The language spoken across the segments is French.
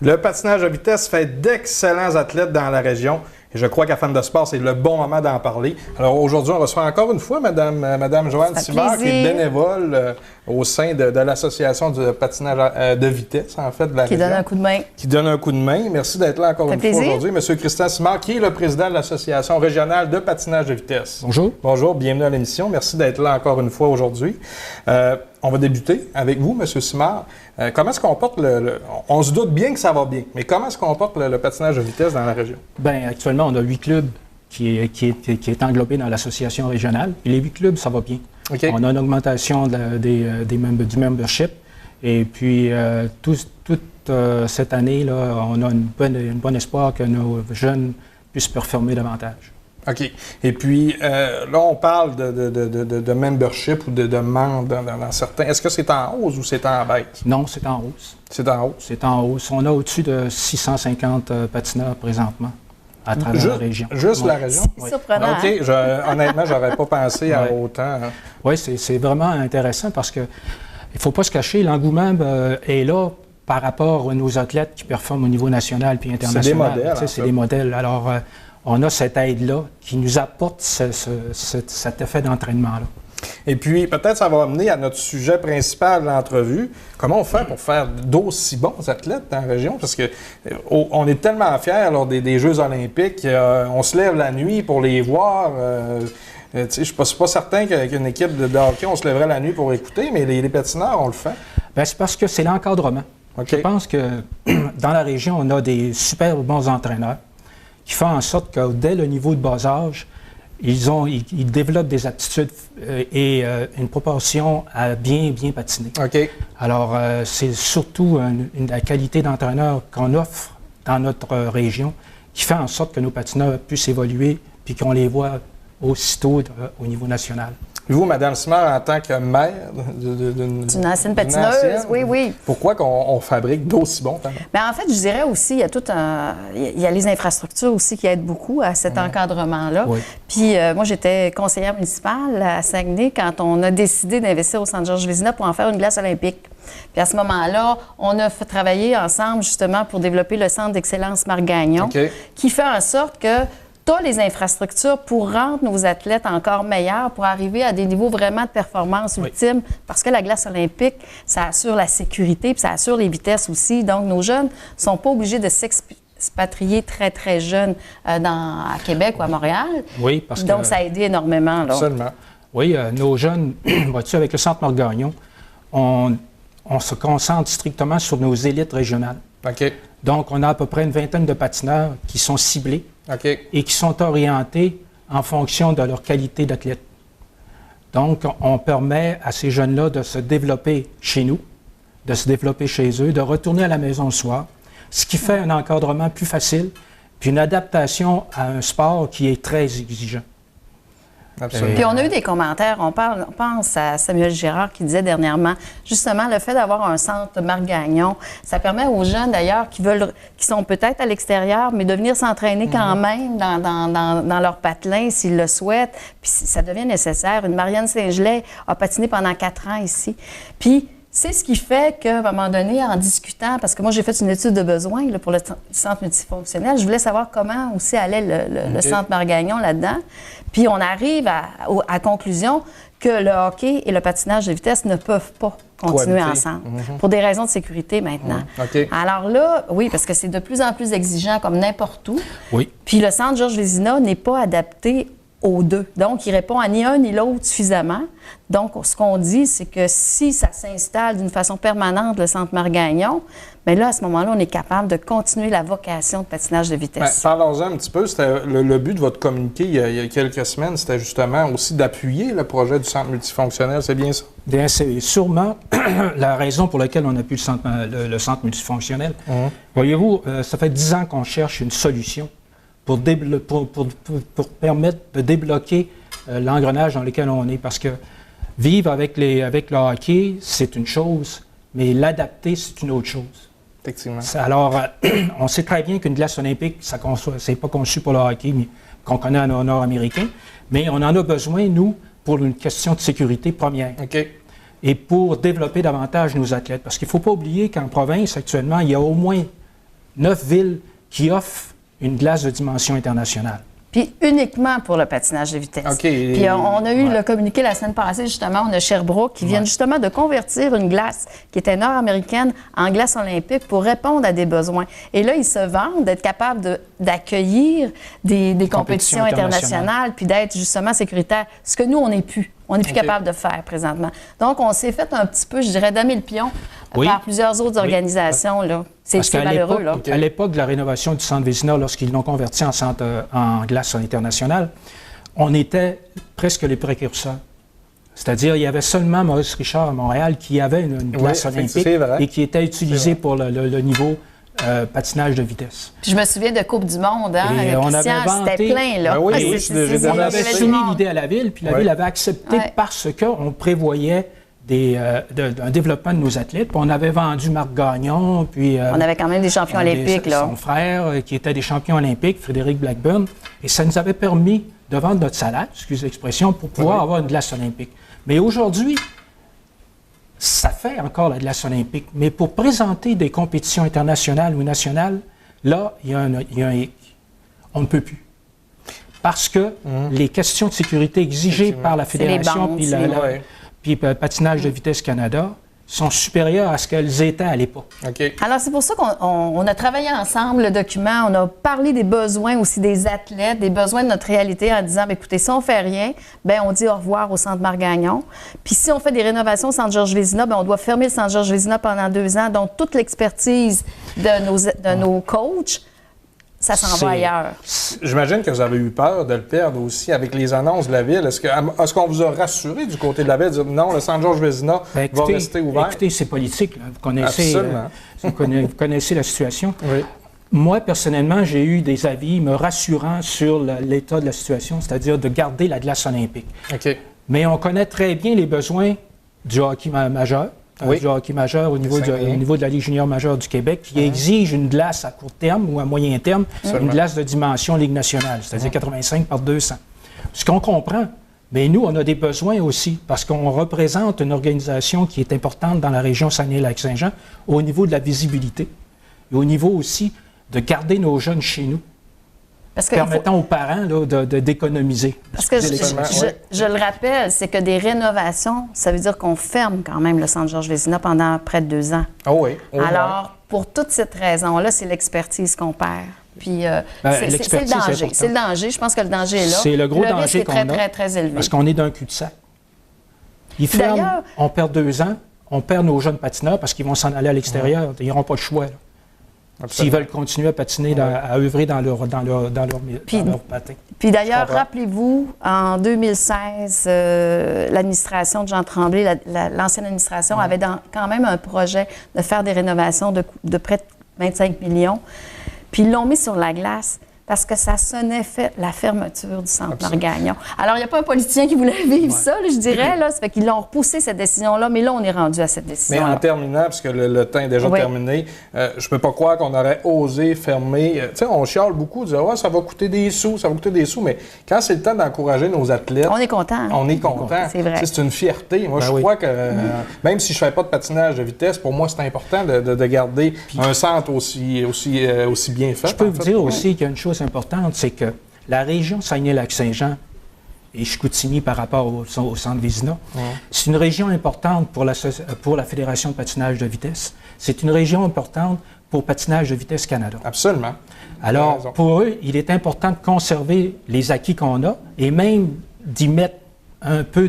Le patinage à vitesse fait d'excellents athlètes dans la région. Et je crois qu'à Fan de Sport, c'est le bon moment d'en parler. Alors aujourd'hui, on reçoit encore une fois Mme Joanne Simard, qui est bénévole au sein de l'Association du patinage de vitesse, en fait, de la région. Qui donne un coup de main. Qui donne un coup de main. Merci d'être là encore une fois aujourd'hui. Monsieur Christian Simard, qui est le président de l'Association régionale de patinage de vitesse. Bonjour. Bonjour, bienvenue à l'émission. Merci d'être là encore une fois aujourd'hui. On va débuter avec vous, M. Simard. Comment est-ce qu'on porte on se doute bien que ça va bien, mais comment est-ce qu'on porte le patinage de vitesse dans la région? Bien, actuellement, on a 8 clubs qui est englobé dans l'association régionale. Et les 8 clubs, ça va bien. Okay. On a une augmentation du membership. Et puis, toute cette année, là, on a une bonne espoir que nos jeunes puissent performer davantage. OK. Et puis, là, on parle de membership ou de membres dans certains. Est-ce que c'est en hausse ou c'est en baisse? Non, c'est en hausse. C'est en hausse? C'est en hausse. On a au-dessus de 650 patineurs présentement à travers la région. Juste la région? C'est surprenant. OK. Honnêtement, je n'aurais pas pensé à autant. Hein. Oui, c'est vraiment intéressant parce que il ne faut pas se cacher, l'engouement est là par rapport à nos athlètes qui performent au niveau national puis international. C'est des modèles. C'est des modèles. Alors, on a cette aide-là qui nous apporte cet effet d'entraînement-là. Et puis, peut-être ça va amener à notre sujet principal de l'entrevue. Comment on fait pour faire d'aussi bons athlètes dans la région? Parce qu'on est tellement fiers lors des Jeux olympiques. On se lève la nuit pour les voir. Je ne suis pas certain qu'avec une équipe de hockey, on se lèverait la nuit pour écouter, mais les patineurs, on le fait. Bien, c'est parce que c'est l'encadrement. Okay. Je pense que dans la région, on a des super bons entraîneurs qui font en sorte que dès le niveau de bas âge, ils développent des aptitudes et une proportion à bien patiner. Okay. Alors, c'est surtout la qualité d'entraîneur qu'on offre dans notre région qui fait en sorte que nos patineurs puissent évoluer puis qu'on les voit aussitôt au niveau national. Vous, Mme Simard, en tant que mère d'une ancienne patineuse, oui. Pourquoi on fabrique d'aussi bons talents? Bien, en fait, je dirais aussi, il y a les infrastructures aussi qui aident beaucoup à cet encadrement-là. Oui. Puis moi, j'étais conseillère municipale à Saguenay quand on a décidé d'investir au Centre Georges Vézina pour en faire une glace olympique. Puis à ce moment-là, on a fait travailler ensemble justement pour développer le Centre d'excellence Marc Gagnon, qui fait en sorte que les infrastructures pour rendre nos athlètes encore meilleurs, pour arriver à des niveaux vraiment de performance ultime, parce que la glace olympique, ça assure la sécurité, puis ça assure les vitesses aussi. Donc, nos jeunes ne sont pas obligés de s'expatrier très, très jeunes à Québec ou à Montréal. Oui, parce que... Donc, ça a aidé énormément. Là. Absolument. Oui, nos jeunes, vois-tu, avec le Centre Marc Gagnon, on se concentre strictement sur nos élites régionales. OK. Donc, on a à peu près une vingtaine de patineurs qui sont ciblés et qui sont orientés en fonction de leur qualité d'athlète. Donc, on permet à ces jeunes-là de se développer chez nous, de se développer chez eux, de retourner à la maison le soir, ce qui fait un encadrement plus facile, puis une adaptation à un sport qui est très exigeant. Absolument. Puis on a eu des commentaires, on pense à Samuel Girard qui disait dernièrement, justement, le fait d'avoir un centre Marc Gagnon, ça permet aux jeunes d'ailleurs qui sont peut-être à l'extérieur, mais de venir s'entraîner quand même dans leur patelin s'ils le souhaitent. Puis ça devient nécessaire. Une Marianne Saint-Gelais a patiné pendant 4 ans ici. Puis c'est ce qui fait qu'à un moment donné, en discutant, parce que moi, j'ai fait une étude de besoin là, pour le centre multifonctionnel, je voulais savoir comment aussi allait le centre Marc Gagnon là-dedans. Puis on arrive à conclusion que le hockey et le patinage de vitesse ne peuvent pas continuer ensemble, pour des raisons de sécurité maintenant. Alors là, oui, parce que c'est de plus en plus exigeant comme n'importe où. Oui. Puis le centre Georges Vézina n'est pas adapté aux deux. Donc, il répond à ni un ni l'autre suffisamment. Donc, ce qu'on dit, c'est que si ça s'installe d'une façon permanente, le centre Marc Gagnon, bien là, à ce moment-là, on est capable de continuer la vocation de patinage de vitesse. Parlons-en un petit peu. C'était le but de votre communiqué il y a quelques semaines, c'était justement aussi d'appuyer le projet du centre multifonctionnel. C'est bien ça? Bien, c'est sûrement la raison pour laquelle on appuie le centre multifonctionnel. Voyez-vous, ça fait 10 ans qu'on cherche une solution pour permettre de débloquer l'engrenage dans lequel on est. Parce que vivre avec le hockey, c'est une chose, mais l'adapter, c'est une autre chose. Effectivement. Alors, on sait très bien qu'une glace olympique, c'est pas conçu pour le hockey, mais qu'on connaît en nord-américain, mais on en a besoin, nous, pour une question de sécurité première. Et pour développer davantage nos athlètes. Parce qu'il ne faut pas oublier qu'en province, actuellement, il y a au moins 9 villes qui offrent une glace de dimension internationale. Puis uniquement pour le patinage de vitesse. Okay. Puis on a eu le communiqué la semaine passée, justement, on a Sherbrooke qui viennent justement de convertir une glace qui était nord-américaine en glace olympique pour répondre à des besoins. Et là, ils se vantent d'être capables d'accueillir des compétitions internationales puis d'être justement sécuritaires, ce que nous, on n'est plus. On n'est plus capable de faire présentement. Donc, on s'est fait un petit peu, je dirais, damer le pion par plusieurs autres organisations. Là. C'est malheureux. Là. À l'époque de la rénovation du centre Vézina, lorsqu'ils l'ont converti en centre en glace internationale, on était presque les précurseurs. C'est-à-dire, il y avait seulement Maurice Richard à Montréal qui avait une glace olympique et qui était utilisée pour le niveau patinage de vitesse. Puis je me souviens de Coupe du Monde, hein, Christian, c'était plein, là. Ben oui, on avait soumis l'idée à la Ville, puis la Ville avait accepté parce qu'on prévoyait un développement de nos athlètes. Puis on avait vendu Marc Gagnon, puis... on avait quand même des champions olympiques, là. Son frère, qui était des champions olympiques, Frédéric Blackburn, et ça nous avait permis de vendre notre salade, excusez l'expression, pour pouvoir avoir une glace olympique. Mais aujourd'hui, ça fait encore la glace olympique, mais pour présenter des compétitions internationales ou nationales, là, il y a un hic. On ne peut plus. Parce que les questions de sécurité exigées par la Fédération puis Patinage de vitesse Canada sont supérieures à ce qu'elles étaient à l'époque. Okay. Alors, c'est pour ça qu'on a travaillé ensemble le document. On a parlé des besoins aussi des athlètes, des besoins de notre réalité en disant, bien, écoutez, si on ne fait rien, bien, on dit au revoir au Centre Margagnon. Puis si on fait des rénovations au Centre Georges Vézina, bien, on doit fermer le Centre Georges Vézina pendant 2 ans. Donc, toute l'expertise de nos coachs, ça s'en va ailleurs. J'imagine que vous avez eu peur de le perdre aussi avec les annonces de la Ville. Est-ce qu'on vous a rassuré du côté de la Ville de dire non, le Centre Georges Vézina va rester ouvert? Écoutez, c'est politique. Là. Vous connaissez la situation. Oui. Moi, personnellement, j'ai eu des avis me rassurant sur l'état de la situation, c'est-à-dire de garder la glace olympique. Okay. Mais on connaît très bien les besoins du hockey majeur. Du hockey majeur au niveau de la Ligue junior majeure du Québec, qui exige une glace à court terme ou à moyen terme, une glace de dimension Ligue nationale, c'est-à-dire 85 par 200. Ce qu'on comprend, mais nous, on a des besoins aussi, parce qu'on représente une organisation qui est importante dans la région Saguenay-Lac-Saint-Jean au niveau de la visibilité et au niveau aussi de garder nos jeunes chez nous. Permettant aux parents d'économiser. Parce que je le rappelle, c'est que des rénovations, ça veut dire qu'on ferme quand même le Centre Georges Vézina pendant près de 2 ans. Oh oui. Alors, pour toute cette raison-là, c'est l'expertise qu'on perd. Puis, c'est le danger. C'est le danger. Je pense que le danger est là. C'est le gros danger risque est très, très élevé. Parce qu'on est d'un cul-de-sac. Ils ferment, on perd 2 ans, on perd nos jeunes patineurs parce qu'ils vont s'en aller à l'extérieur. Ils n'auront pas le choix, là. S'ils veulent continuer à patiner, à œuvrer dans leur patin. Puis d'ailleurs, rappelez-vous, en 2016, l'administration de Jean Tremblay, l'ancienne administration, avait quand même un projet de faire des rénovations de près de 25 millions. Puis ils l'ont mis sur la glace parce que ça sonnait la fermeture du Centre Margagnon. Alors, il n'y a pas un politicien qui voulait vivre ça, là, je dirais. Là, ça fait qu'ils l'ont repoussé, cette décision-là, mais là, on est rendu à cette décision-là. Mais en terminant, parce que le temps est déjà terminé, je ne peux pas croire qu'on aurait osé fermer. Tu sais, on chiale beaucoup, dire « ça va coûter des sous, mais quand c'est le temps d'encourager nos athlètes... On est content. On est content. C'est vrai. C'est une fierté. Moi, je crois que même si je ne fais pas de patinage de vitesse, pour moi, c'est important de garder un centre aussi bien fait. Je peux vous dire aussi qu'il y a une chose importante, c'est que la région Saguenay-Lac-Saint-Jean et Chicoutimi par rapport au Centre Vézina, c'est une région importante pour la Fédération de patinage de vitesse. C'est une région importante pour Patinage de vitesse Canada. Absolument. Alors, pour eux, il est important de conserver les acquis qu'on a et même d'y mettre un peu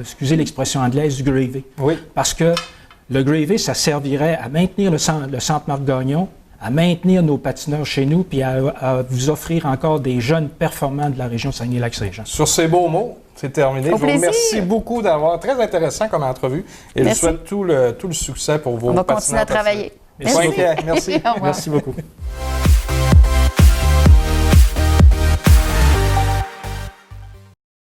excusez l'expression anglaise, du gravy. Oui. Parce que le gravy, ça servirait à maintenir le centre Marc-Gagnon, à maintenir nos patineurs chez nous, puis à vous offrir encore des jeunes performants de la région Saguenay-Lac-Saint-Jean. Sur ces beaux mots, c'est terminé. Je vous remercie beaucoup d'avoir très intéressant comme entrevue et je vous souhaite tout le succès pour vos patineurs. On va continuer à travailler. Merci. Merci beaucoup.